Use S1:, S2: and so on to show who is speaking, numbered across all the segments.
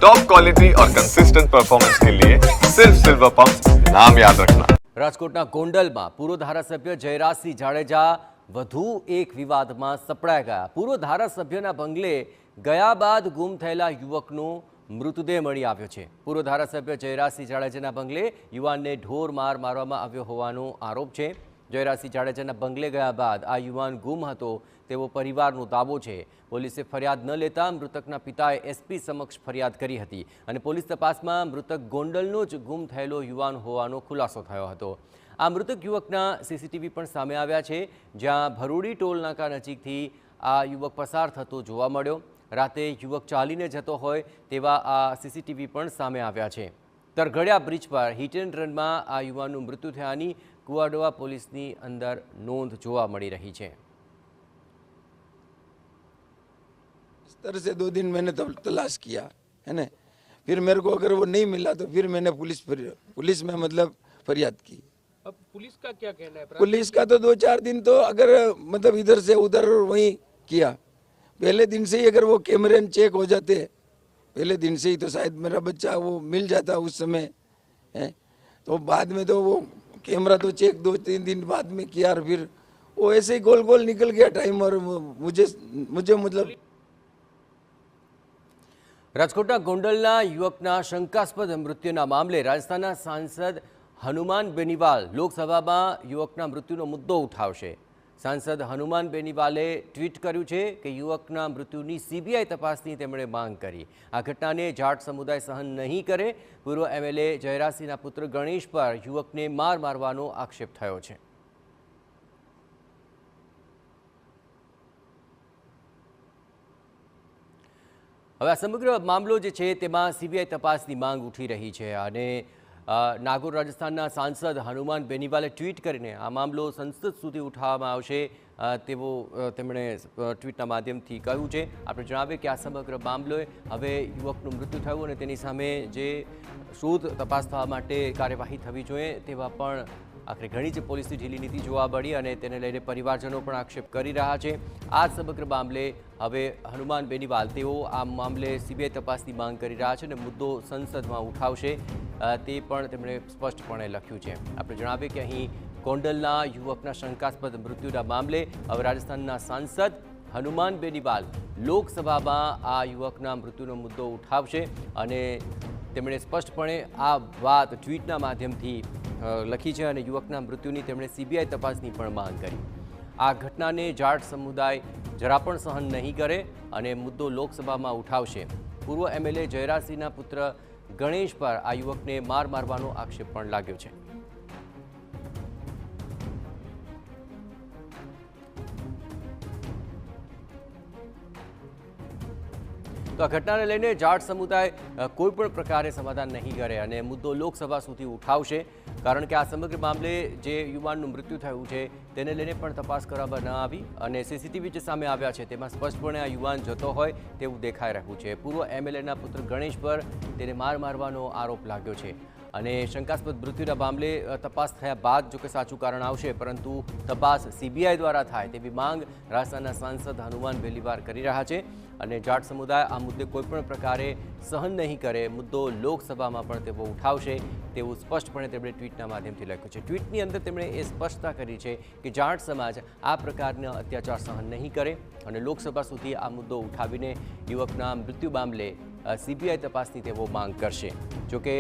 S1: Top quality और consistent performance के लिए सिर्फ सिल्वर पंप नाम याद रखना।
S2: રાજકોટના ગોંડલમાં પૂર્વ ધારાસભ્ય જયરાજસિંહ જાડેજા વધુ એક વિવાદમાં સપડાઈ ગયા। પૂર્વ ધારાસભ્યના બંગલે ગયા બાદ ગુમ થયેલા યુવકનો મૃતદેહ મળી આવ્યો છે। પૂર્વ ધારાસભ્ય જયરાજસિંહ જાડેજાના બંગલે યુવાનને ઢોર માર મારવામાં આવ્યો હોવાનો આરોપ છે। જયરાજસિંહ જાડેજાના બંગલે ગયા બાદ આ યુવાન ગુમ હતો તેવો પરિવારનો દાવો છે। પોલીસે ફરિયાદ ન લેતા મૃતકના પિતાએ એસપી સમક્ષ ફરિયાદ કરી હતી અને પોલીસ તપાસમાં મૃતક ગોંડલનો જ ગુમ થયેલો યુવાન હોવાનો ખુલાસો થયો હતો। આ મૃતક યુવકના સીસીટીવી પણ સામે આવ્યા છે, જ્યાં ભરૂડી ટોલ નાકા નજીકથી આ યુવક પસાર થતો જોવા મળ્યો। રાતે યુવક ચાલીને જતો હોય તેવા આ સીસીટીવી પણ સામે આવ્યા છે। તરઘડિયા બ્રિજ પર હિટ એન્ડ રનમાં આ યુવાનનું મૃત્યુ થયાની કુવાડવા પોલીસની અંદર નોંધ જોવા મળી રહી છે।
S3: इस तरह से 2 दिन मैंने तलाश किया है ना, फिर मेरे को अगर वो नहीं मिला तो फिर मैंने पुलिस में मतलब फरियाद की।
S4: अब पुलिस का क्या कहना है?
S3: पुलिस का तो 2-4 दिन तो अगर मतलब इधर से उधर वहीं किया, पहले दिन से ही अगर वो कैमरे चेक हो जाते पहले दिन से ही तो शायद मेरा बच्चा वो मिल जाता उस समय है। तो बाद में तो वो कैमरा तो चेक 2-3 दिन बाद में किया और फिर वो ऐसे ही गोल गोल निकल गया टाइम। और मुझे मतलब
S2: રાજકોટના ગોંડલના યુવકના શંકાસ્પદ મૃત્યુના મામલે રાજસ્થાનના સાંસદ હનુમાન બેનીવાલ લોકસભામાં યુવકના મૃત્યુનો મુદ્દો ઉઠાવશે। સાંસદ હનુમાન બેનીવાલે ટ્વીટ કર્યું છે કે યુવકના મૃત્યુની સીબીઆઈ તપાસની તેમણે માંગ કરી। આ ઘટનાને જાટ સમુદાય સહન નહીં કરે। પૂર્વ એમએલએ જયરાજસિંહના પુત્ર ગણેશ પર યુવકને માર મારવાનો આક્ષેપ થયો છે। હવે આ સમગ્ર મામલો જે છે તેમાં સીબીઆઈ તપાસની માંગ ઉઠી રહી છે અને નાગોર રાજસ્થાનના સાંસદ હનુમાન બેનીવાલે ટ્વીટ કરીને આ મામલો સંસદ સુધી ઉઠાવવામાં આવશે તેવો તેમણે ટ્વીટના માધ્યમથી કહ્યું છે। આપણે જણાવીએ કે આ સમગ્ર મામલે હવે યુવકનું મૃત્યુ થયું અને તેની સામે જે શોધ તપાસ થવા માટે કાર્યવાહી થવી જોઈએ તેવા પણ આખરે ઘણી જ પોલીસની ઢીલી નીતિ જોવા મળી અને તેને લઈને પરિવારજનો પણ આક્ષેપ કરી રહ્યા છે। આ સમગ્ર મામલે હવે હનુમાન બેનીવાલ તેઓ આ મામલે સીબીઆઈ તપાસની માંગ કરી રહ્યા છે અને મુદ્દો સંસદમાં ઉઠાવશે તે પણ તેમણે સ્પષ્ટપણે લખ્યું છે। આપણે જણાવીએ કે અહીં ગોંડલના યુવકના શંકાસ્પદ મૃત્યુના મામલે હવે રાજસ્થાનના સાંસદ હનુમાન બેનીવાલ લોકસભામાં આ યુવકના મૃત્યુનો મુદ્દો ઉઠાવશે અને તેમણે સ્પષ્ટપણે આ વાત ટ્વીટના માધ્યમથી લખી છે અને યુવકના મૃત્યુની તેમણે સીબીઆઈ તપાસની પણ માંગ કરી। આ ઘટનાને જાટ સમુદાય જરા પણ સહન નહીં કરે અને મુદ્દો લોકસભામાં ઉઠાવશે। પૂર્વ એમએલએ જયરાજસિંહના પુત્ર ગણેશ પર આ યુવકને માર મારવાનો આક્ષેપ પણ લાગ્યો છે। તો આ ઘટનાને લઈને જાટ સમુદાય કોઈપણ પ્રકારે સમાધાન નહીં કરે અને મુદ્દો લોકસભા સુધી ઉઠાવશે, કારણ કે આ સમગ્ર મામલે જે યુવાનનું મૃત્યુ થયું છે તેને લઈને પણ તપાસ કરવામાં ન આવી અને સીસીટીવી જે સામે આવ્યા છે તેમાં સ્પષ્ટપણે આ યુવાન જતો હોય તેવું દેખાઈ રહ્યું છે। પૂર્વ એમએલએના પુત્ર ગણેશ પર તેને માર મારવાનો આરોપ લાગ્યો છે અને શંકાસ્પદ મૃત્યુના મામલે તપાસ થયા બાદ જો કે સાચું કારણ આવશે, પરંતુ તપાસ સીબીઆઈ દ્વારા થાય તેવી માંગ રાજસ્થાનના સાંસદ હનુમાન બેનીવાલ કરી રહ્યા છે અને જાટ સમુદાય આ મુદ્દે કોઈપણ પ્રકારે સહન નહીં કરે। મુદ્દો લોકસભામાં પણ તેઓ ઉઠાવશે તેવું સ્પષ્ટપણે તેમણે ટ્વીટના માધ્યમથી લખ્યું છે। ટ્વીટની અંદર તેમણે એ સ્પષ્ટતા કરી છે કે જાટ સમાજ આ પ્રકારના અત્યાચાર સહન નહીં કરે અને લોકસભા સુધી આ મુદ્દો ઉઠાવીને યુવકના મૃત્યુ મામલે સીબીઆઈ તપાસની તેઓ માંગ કરશે। જોકે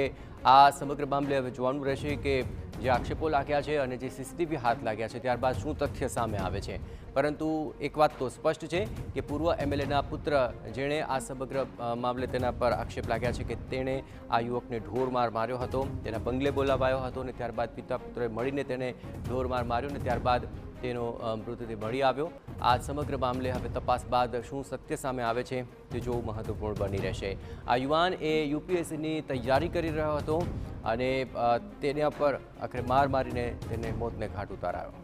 S2: આ સમગ્ર મામલે હવે જોવાનું રહેશે કે જે આક્ષેપો લાગ્યા છે અને જે સીસીટીવી હાથ લાગ્યા છે ત્યારબાદ શું તથ્ય સામે આવે છે। પરંતુ એક વાત તો સ્પષ્ટ છે કે પૂર્વ એમએલએના પુત્ર જેણે આ સમગ્ર મામલે તેના પર આક્ષેપ લાગ્યા છે કે તેણે આ યુવકને ઢોરમાર માર્યો હતો, તેના બંગલે બોલાવાયો હતો અને ત્યારબાદ પિતા પુત્રએ મળીને તેને ઢોરમાર માર્યો અને ત્યારબાદ તેનો મૃતદેહ મળી આવ્યો। આ સમગ્ર મામલે હવે તપાસ બાદ શું સત્ય સામે આવે છે તે જોવું મહત્વપૂર્ણ બની રહેશે। આ યુવાન એ યુપીએસસીની તૈયારી કરી રહ્યો હતો અને તેના પર આખરે માર મારીને તેને મોતને ઘાટ ઉતારાયો।